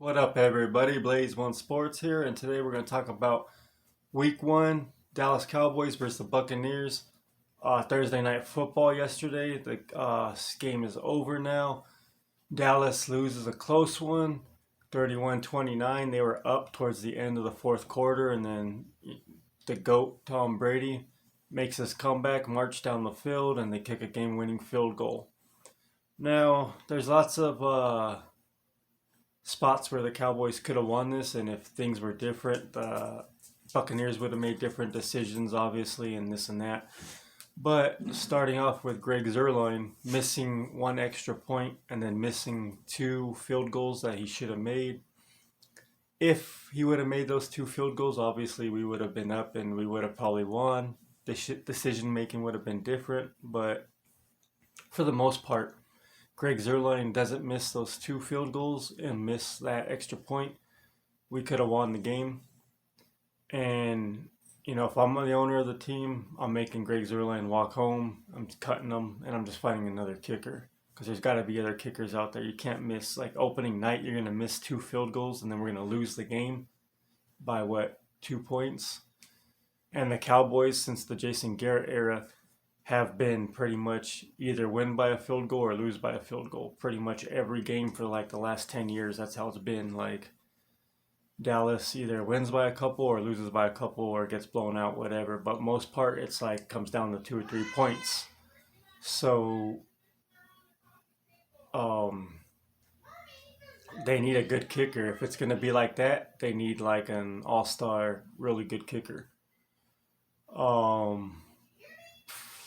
What up, everybody? Blaze One Sports here, and today we're going to talk about Week One, Dallas Cowboys versus the Buccaneers. Thursday night football yesterday. The game is over now. Dallas loses a close one, 31-29. They were up towards the end of the fourth quarter, and then the GOAT, Tom Brady, makes his comeback, march down the field, and they kick a game-winning field goal. Now, there's lots of spots where the Cowboys could have won this, and if things were different, the Buccaneers would have made different decisions, obviously, and this and that. But starting off with Greg Zuerlein missing one extra point and then missing two field goals that he should have made. If he would have made those two field goals, obviously we would have been up and we would have probably won. The decision making would have been different, but for the most part, Greg Zuerlein doesn't miss those two field goals and miss that extra point, we could have won the game. And, if I'm the owner of the team, I'm making Greg Zuerlein walk home. I'm cutting him, and I'm just finding another kicker. Because there's got to be other kickers out there. You can't miss, like opening night, you're going to miss two field goals, and then we're going to lose the game by 2 points. And the Cowboys, since the Jason Garrett era, have been pretty much either win by a field goal or lose by a field goal. Pretty much every game for the last 10 years, that's how it's been. Dallas either wins by a couple or loses by a couple or gets blown out, whatever. But most part, it's comes down to 2 or 3 points. So, they need a good kicker. If it's going to be like that, they need an all-star, really good kicker.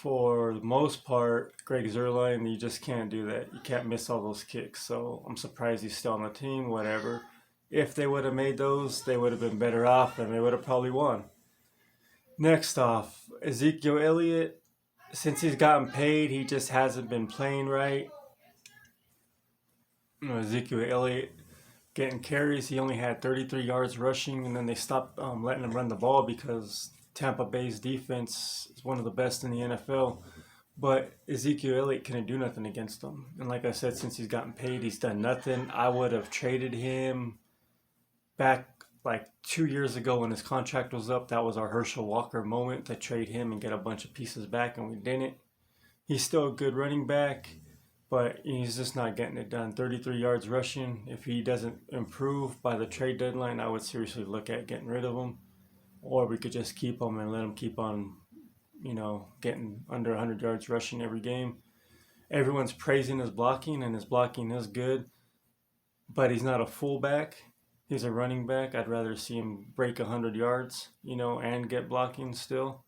For the most part, Greg Zuerlein, you just can't do that. You can't miss all those kicks. So I'm surprised he's still on the team, whatever. If they would have made those, they would have been better off and they would have probably won. Next off, Ezekiel Elliott, since he's gotten paid, he just hasn't been playing right. Ezekiel Elliott getting carries, he only had 33 yards rushing, and then they stopped letting him run the ball because Tampa Bay's defense is one of the best in the NFL. But Ezekiel Elliott couldn't do nothing against them. And like I said, since he's gotten paid, he's done nothing. I would have traded him back 2 years ago when his contract was up. That was our Herschel Walker moment to trade him and get a bunch of pieces back, and we didn't. He's still a good running back, but he's just not getting it done. 33 yards rushing. If he doesn't improve by the trade deadline, I would seriously look at getting rid of him. Or we could just keep him and let him keep on, getting under 100 yards rushing every game. Everyone's praising his blocking, and his blocking is good, but he's not a fullback. He's a running back. I'd rather see him break 100 yards, and get blocking still.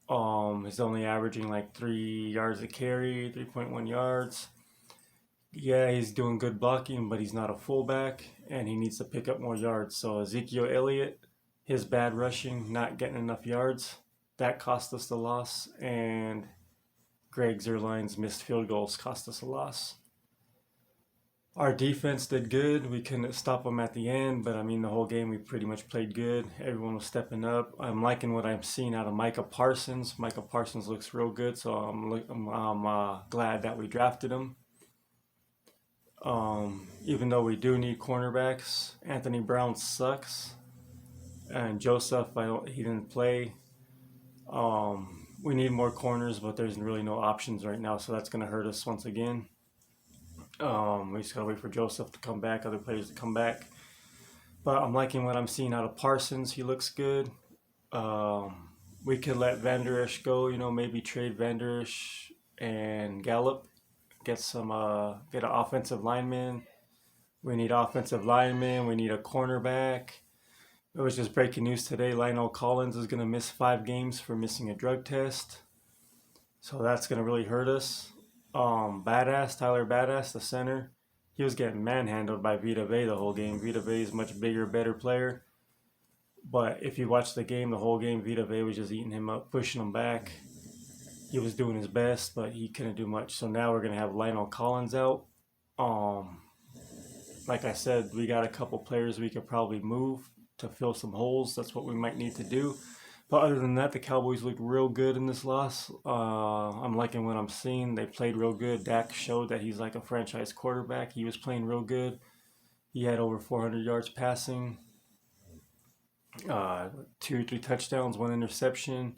He's only averaging 3 yards a carry, 3.1 yards. Yeah, he's doing good blocking, but he's not a fullback, and he needs to pick up more yards. So Ezekiel Elliott, his bad rushing, not getting enough yards, that cost us the loss. And Greg Zuerlein's missed field goals cost us a loss. Our defense did good. We couldn't stop them at the end, but the whole game we pretty much played good. Everyone was stepping up. I'm liking what I'm seeing out of Micah Parsons. Micah Parsons looks real good, so I'm glad that we drafted him. Even though we do need cornerbacks, Anthony Brown sucks. And Joseph, he didn't play. We need more corners, but there's really no options right now, so that's going to hurt us once again. We just got to wait for Joseph to come back, other players to come back. But I'm liking what I'm seeing out of Parsons. He looks good. We could let Van Der Esch go, maybe trade Van Der Esch and Gallup. Get an offensive lineman. We need offensive linemen. We need a cornerback. It was just breaking news today. Lionel Collins is going to miss 5 games for missing a drug test. So that's going to really hurt us. Tyler Badass, the center, he was getting manhandled by Vita Vea the whole game. Vita Vea is a much bigger, better player. But if you watch the game, the whole game, Vita Vea was just eating him up, pushing him back. He was doing his best, but he couldn't do much. So now we're going to have Lionel Collins out. Like I said, we got a couple players we could probably move to fill some holes. That's what we might need to do. But other than that, the Cowboys look real good in this loss. I'm liking what I'm seeing. They played real good. Dak showed that he's like a franchise quarterback. He was playing real good. He had over 400 yards passing, uh, 2 or 3 touchdowns, 1 interception.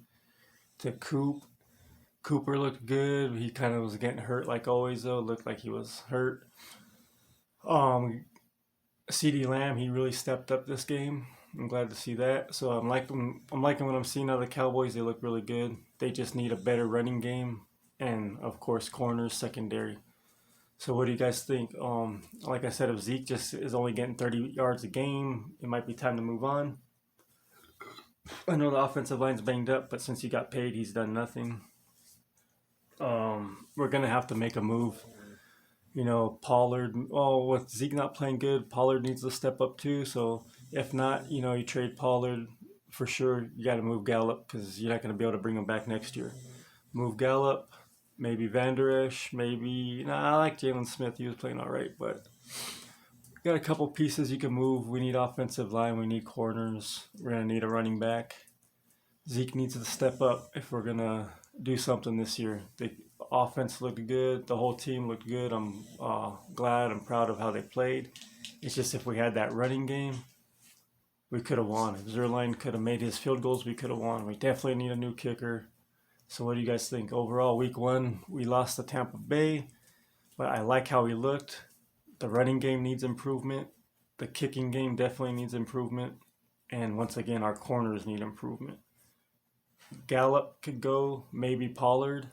To Cooper looked good. He kind of was getting hurt like always though. Looked like he was hurt. Um, CD Lamb, he really stepped up this game. I'm glad to see that. So I'm liking what I'm seeing out of the Cowboys. They look really good. They just need a better running game, and of course corners, secondary. So what do you guys think? Like I said, if Zeke just is only getting 30 yards a game, it might be time to move on. I know the offensive line's banged up, but since he got paid, he's done nothing. We're gonna have to make a move. Pollard. Oh, with Zeke not playing good, Pollard needs to step up too. So if not, you trade Pollard for sure. You got to move Gallup because you're not going to be able to bring him back next year. Move Gallup, maybe Van Der Esch, maybe. Nah, I like Jalen Smith. He was playing all right, but got a couple pieces you can move. We need offensive line. We need corners. We're gonna need a running back. Zeke needs to step up if we're gonna do something this year. The offense looked good. The whole team looked good. I'm glad and proud of how they played. It's just if we had that running game, we could have won. If Zerline could have made his field goals, we could have won. We definitely need a new kicker. So what do you guys think? Overall, week 1, we lost to Tampa Bay, but I like how we looked. The running game needs improvement. The kicking game definitely needs improvement. And once again, our corners need improvement. Gallup could go, maybe Pollard.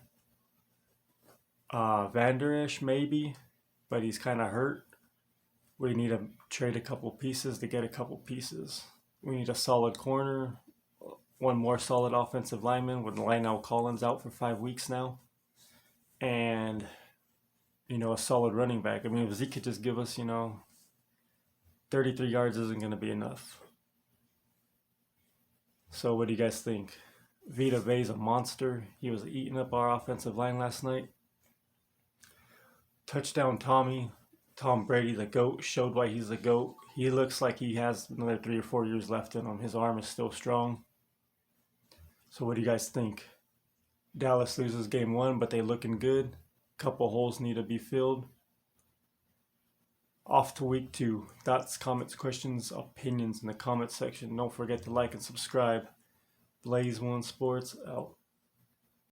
Van Der Esch, maybe, but he's kind of hurt. We need to trade a couple pieces to get a couple pieces. We need a solid corner, one more solid offensive lineman with Lionel Collins out for 5 weeks now, and a solid running back. I mean, if Zeke could just give us 33 yards isn't going to be enough. So what do you guys think? Vita Vea's a monster. He was eating up our offensive line last night. Touchdown Tom Brady, the GOAT, showed why he's the GOAT. He looks like he has another 3 or 4 years left in him. His arm is still strong. So what do you guys think? Dallas loses game 1, but they looking good. Couple holes need to be filled. Off to week 2. Thoughts, comments, questions, opinions in the comment section. Don't forget to like and subscribe. Blaze One Sports out.